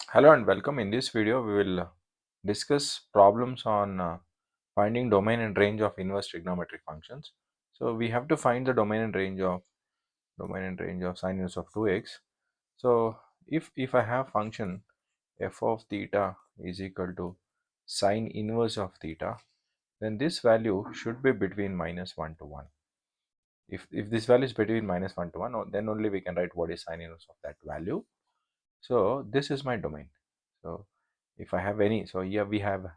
Hello and welcome. In this video, we will discuss problems on finding domain and range of inverse trigonometric functions. So we have to find the domain and range of sine inverse of 2x. So if I have function f of theta is equal to sine inverse of theta, then this value should be between minus 1 to 1. If this value is between minus 1 to 1, then only we can write what is sine inverse of that value. So this is my domain. So if I have any, so here we have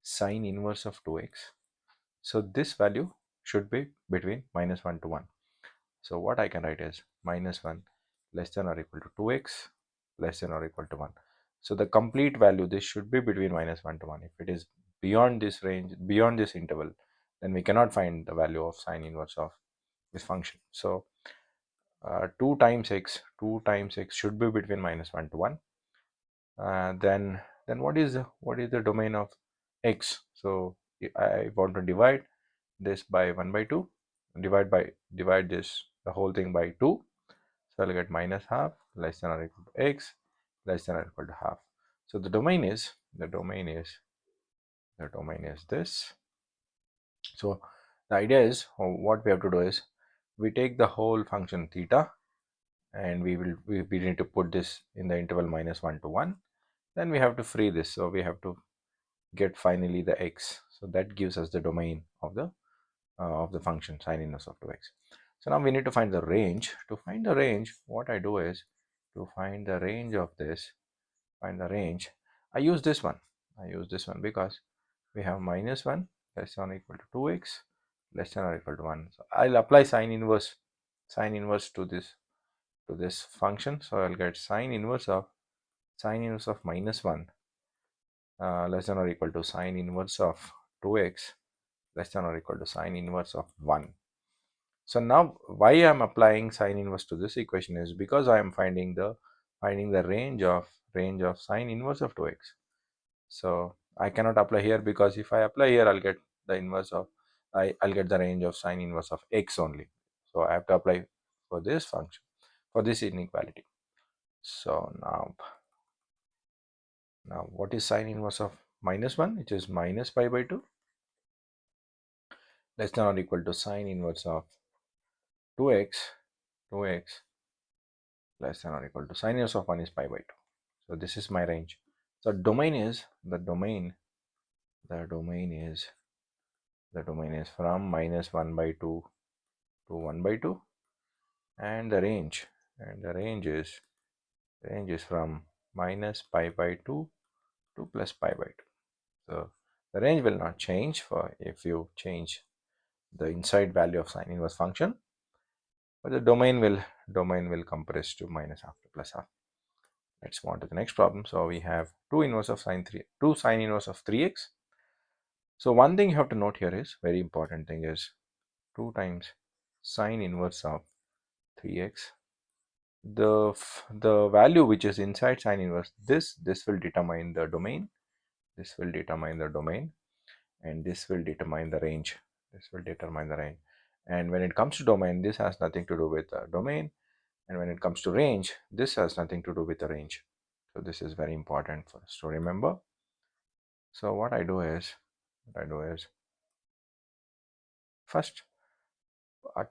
sine inverse of 2x. So this value should be between minus 1 to 1. So what I can write is minus 1 less than or equal to 2x less than or equal to 1. So the complete value, this should be between minus 1 to 1. If it is beyond this range, beyond this interval, then we cannot find the value of sine inverse of this function. So 2 times x should be between minus 1 to 1. Then what is the domain of x? So I want to divide this by 1 by 2, divide this the whole thing by 2. So I'll get minus half less than or equal to x less than or equal to half. So the domain is this. So the idea is, what we have to do is we take the whole function theta and we need to put this in the interval minus 1 to 1. Then we have to free this, so we have to get finally the x. So that gives us the domain of the function sine inverse of 2x. So now we need to find the range. To find the range, what I do is, to find the range of this, I use this one. Because we have minus 1 less than or equal to 2x less than or equal to 1. So I'll apply sine inverse to this function. So I'll get sine inverse of minus 1 less than or equal to sine inverse of 2x less than or equal to sine inverse of 1. So now why I am applying sine inverse to this equation is because I am finding the range of sine inverse of 2x. So I cannot apply here, because if I apply here, I'll get the inverse of I'll get the range of sine inverse of x only. So I have to apply for this function, for this inequality. So now what is sine inverse of minus 1? It is minus pi by 2 less than or equal to sine inverse of 2x less than or equal to sine inverse of 1 is pi by 2. So this is my range. So the domain is from minus 1 by 2 to 1 by 2, and the range is from minus pi by 2 to plus pi by 2. So the range will not change for if you change the inside value of sine inverse function, but the domain will compress to minus half to plus half. Let's move on to the next problem. So we have 2 sine inverse of 3x. So one thing you have to note here is, very important thing is, 2 times sine inverse of 3x. The value which is inside sine inverse, this will determine the domain. And this will determine the range. And when it comes to domain, this has nothing to do with the domain. And when it comes to range, this has nothing to do with the range. So this is very important for us to remember. So what I do is first,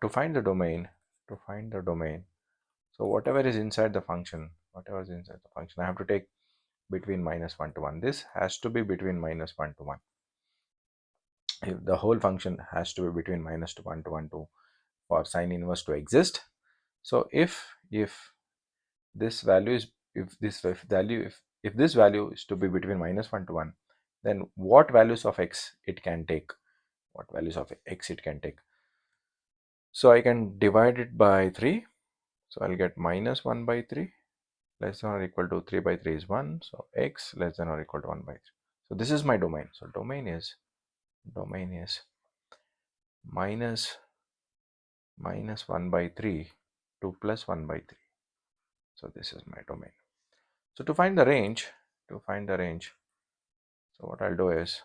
to find the domain. So whatever is inside the function, I have to take between minus 1 to 1. This has to be between minus 1 to 1. If the whole function has to be between minus 1 to 1 for sine inverse to exist. So if this value is if this value is to be between minus 1 to 1, then what values of x it can take? So I can divide it by 3. So I'll get minus 1 by 3 less than or equal to 3 by 3 is 1. So x less than or equal to 1 by 3. So this is my domain. So domain is minus 1 by 3 to plus 1 by 3. So this is my domain. So to find the range, so what I'll do is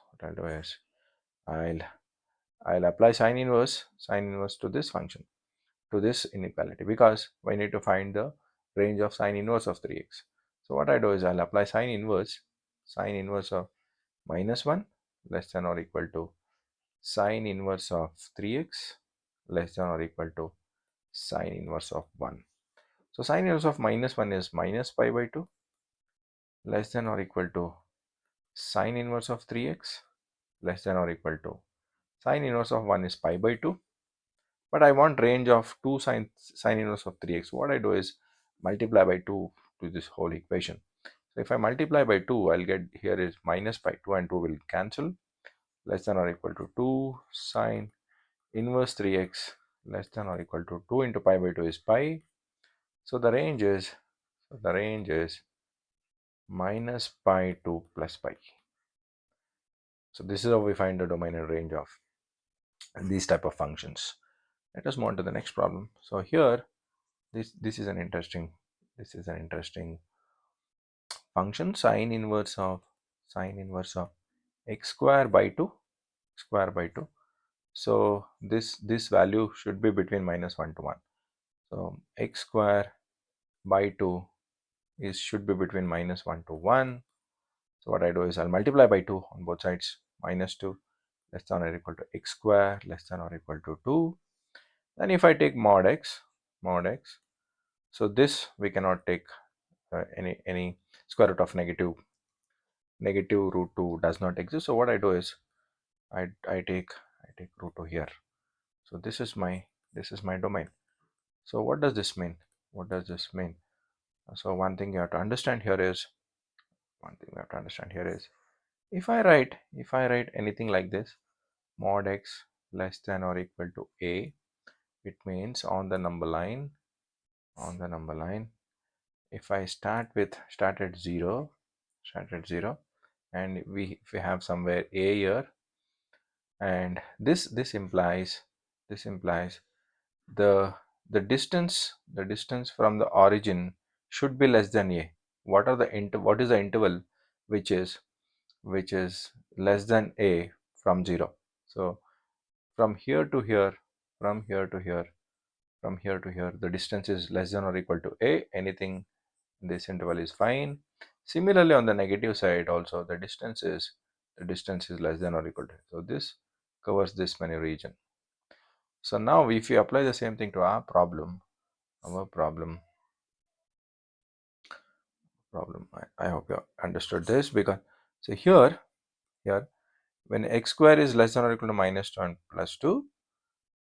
I'll apply sine inverse to this function, to this inequality, because we need to find the range of sine inverse of 3x. So what I do is I'll apply sine inverse of minus 1 less than or equal to sine inverse of 3x less than or equal to sine inverse of 1. So sine inverse of minus 1 is minus pi by 2 less than or equal to sine inverse of 3x less than or equal to sine inverse of 1 is pi by 2. But I want range of 2 sine inverse of 3x. What I do is multiply by 2 to this whole equation. So if I multiply by 2, I'll get here is minus pi. 2 and 2 will cancel. Less than or equal to 2 sine inverse 3x less than or equal to 2 into pi by 2 is pi. So the range is minus pi to plus pi. So this is how we find the domain and range of these type of functions. Let us move on to the next problem. So here this is an interesting function, sine inverse of x square by 2. So this value should be between minus 1 to 1. So x square by 2 is should be between minus 1 to 1. So what I do is I'll multiply by 2 on both sides. Minus 2 less than or equal to x square less than or equal to 2. Then if I take mod x, so this we cannot take any square root of negative root 2 does not exist. So what I do is I take root 2 here. So this is my domain. So what does this mean? So one thing you have to understand here is if I write anything like this, mod x less than or equal to a, it means on the number line, if I start at 0, and if we have somewhere a here, and this implies the distance from the origin should be less than a. What is the interval which is less than a from 0? So from here to here, the distance is less than or equal to a. Anything in this interval is fine. Similarly, on the negative side also, the distance is less than or equal to. So this covers this many region. So now if you apply the same thing to our problem, I hope you understood this, because so here when x square is less than or equal to minus 2 and plus 2,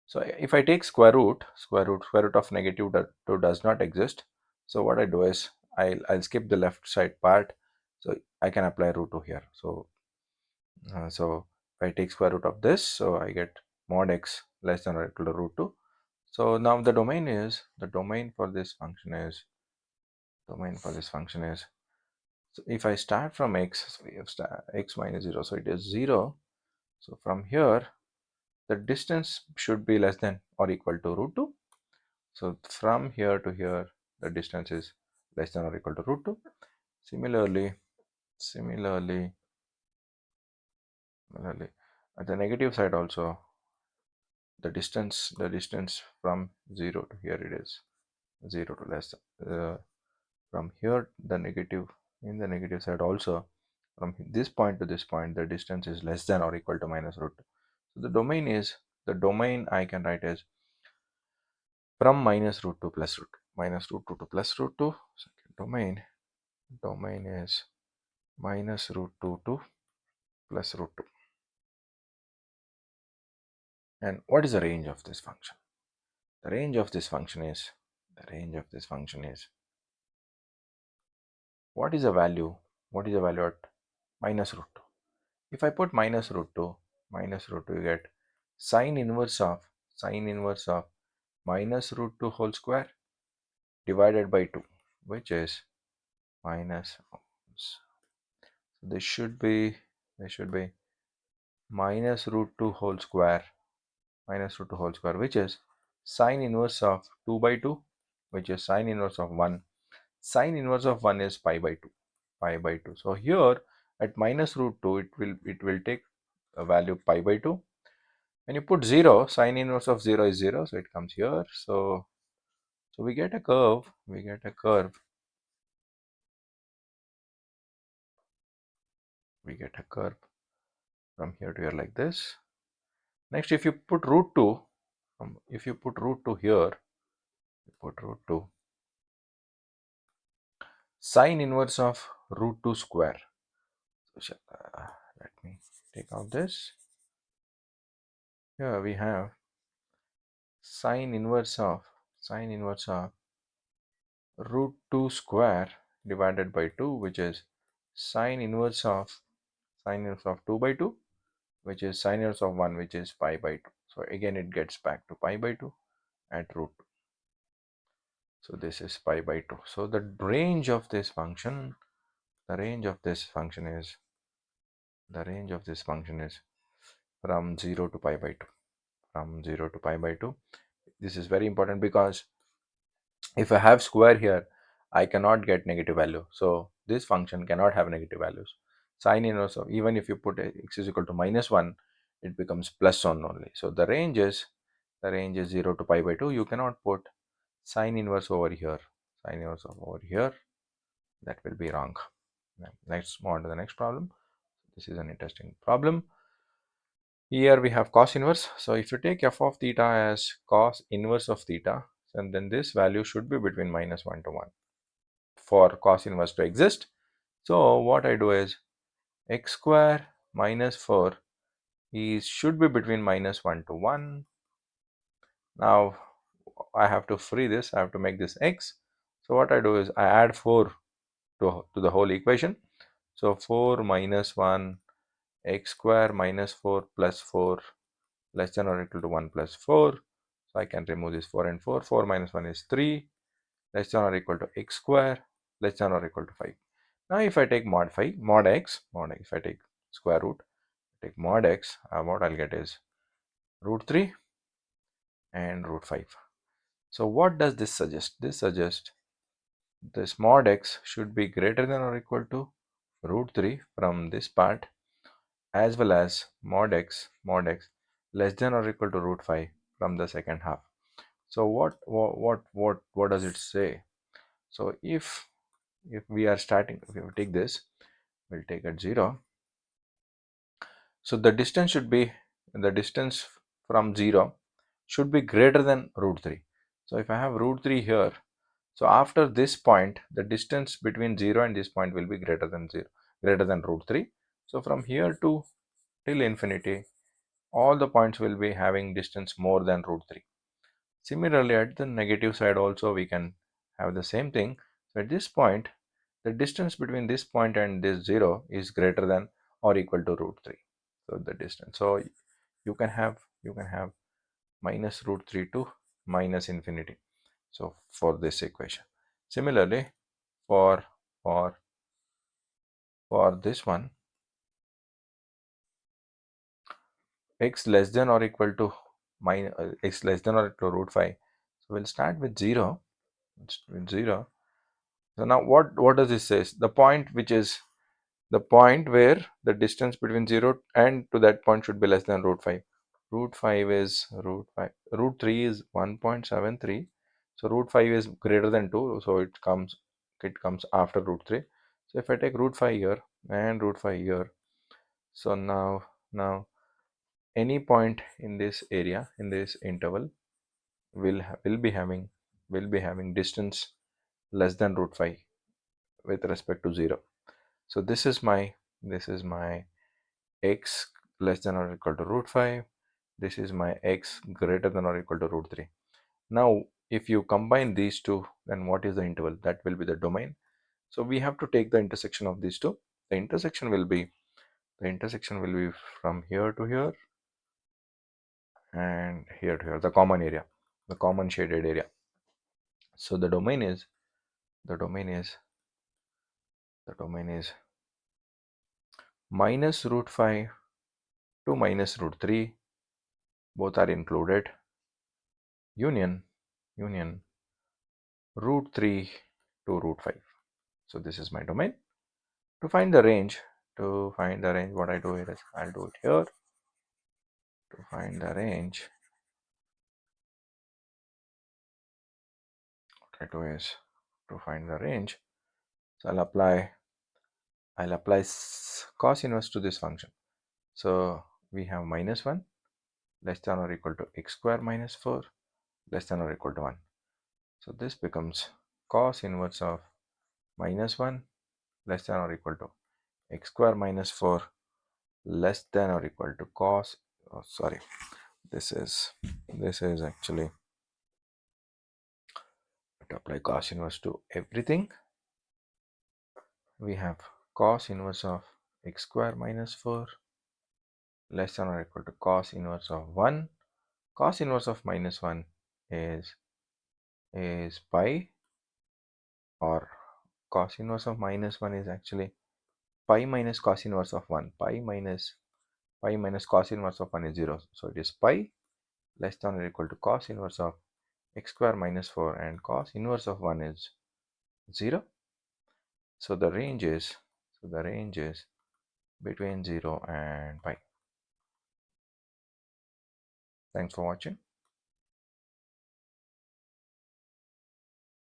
so if I take square root of negative 2 does not exist. So what I do is I'll skip the left side part, so I can apply root 2 here. So if I take square root of this, so I get mod x less than or equal to root 2. So now the domain for this function is so if I start from x, so we have x minus 0, so it is 0. So from here the distance should be less than or equal to root 2. So from here to here the distance is less than or equal to root 2. Similarly at the negative side also, the distance from 0 to here, it is 0 to less from here the negative side also, from this point to this point the distance is less than or equal to minus root 2. So the domain I can write as from minus root 2 plus root 2, minus root 2 to plus root 2. Second domain is minus root 2 to plus root 2. And what is the range of this function? The range of this function is what is the value at minus root 2? If I put minus root 2, you get sine inverse of minus root 2 whole square divided by 2, which is minus, so this should be minus root 2 whole square, which is sine inverse of 2 by 2, which is sine inverse of 1. Sine inverse of 1 is pi by 2. So here at minus root 2 it will take a value pi by 2. When you put 0, sine inverse of 0 is 0, so it comes here. So we get a curve we get a curve from here to here like this. Next, if you put root 2, if you put root 2 here, you put root 2, sine inverse of root 2 square. So, let me take out this. Here we have sine inverse of root 2 square divided by 2, which is sine inverse of 2 by 2, which is sine inverse of 1, which is pi by 2. So again it gets back to pi by 2 at root 2. So this is pi by 2. So the range of this function, the range of this function is from 0 to pi by 2. From 0 to pi by 2. This is very important because if I have square here, I cannot get negative value. So this function cannot have negative values. Sine inverse of, even if you put x is equal to -1, it becomes +1 only. So the range is 0 to pi by 2. You cannot put sine inverse over here. Sine inverse over here, that will be wrong. Let's move on to the next problem. This is an interesting problem. Here we have cos inverse. So if you take f of theta as cos inverse of theta, and then this value should be between -1 to 1 for cos inverse to exist. So what I do is x square minus 4 is should be between -1 to 1. Now I have to free this, I have to make this x. So what I do is I add 4 to the whole equation. So 4 minus 1 x square minus 4 plus 4 less than or equal to 1 plus 4. So I can remove this 4 and 4. 4 minus 1 is 3 less than or equal to x square less than or equal to 5. Now if I take mod x, if I take square root, take mod x, what I'll get is root 3 and root 5. So what does this suggest? This suggests this mod x should be greater than or equal to root 3 from this part, as well as mod x less than or equal to root 5 from the second half. So what does it say? So if we are starting, if we take this, we'll take at 0. So the distance should be, the distance from 0 should be greater than root 3. So if I have root 3 here, so after this point, the distance between 0 and this point will be greater than root 3. So from here to till infinity, all the points will be having distance more than root 3. Similarly, at the negative side also we can have the same thing. So at this point, the distance between this point and this 0 is greater than or equal to root 3. So the distance. So you can have minus root 3 to minus infinity. So for this equation. Similarly, for this one, x less than or equal to x less than or equal to root 5. So we'll start with 0. So now what does this say? The point which is the point where the distance between 0 and to that point should be less than root 5. Root 5 is root 3 is 1.73. So root 5 is greater than 2, so it comes after root 3. So if I take root 5 here and root 5 here, so now any point in this area, in this interval, will be having distance less than root 5 with respect to 0. So this is my x less than or equal to root 5. This is my x greater than or equal to root 3. Now if you combine these two, then what is the interval? That will be the domain. So we have to take the intersection of these two. The intersection will be from here to here and here to here, the common area, the common shaded area. So the domain is minus root 5 to minus root 3, both are included, union root 3 to root 5. So this is my domain. To find the range, what I do here is I'll do it here. To find the range, what I do is to find the range, so I'll apply I'll apply cos inverse to this function. So we have minus 1 less than or equal to x square minus 4 less than or equal to 1. So this becomes cos inverse of minus 1 less than or equal to x square minus 4 less than or equal to cos, oh sorry, this is actually to apply cos inverse to everything. We have cos inverse of x square minus 4 less than or equal to cos inverse of 1. Cos inverse of minus 1 is pi, or cos inverse of minus 1 is actually pi minus cos inverse of 1. Pi minus cos inverse of 1 is 0. So it is pi less than or equal to cos inverse of x square minus 4, and cos inverse of 1 is 0. So the range is between 0 and pi. Thanks for watching.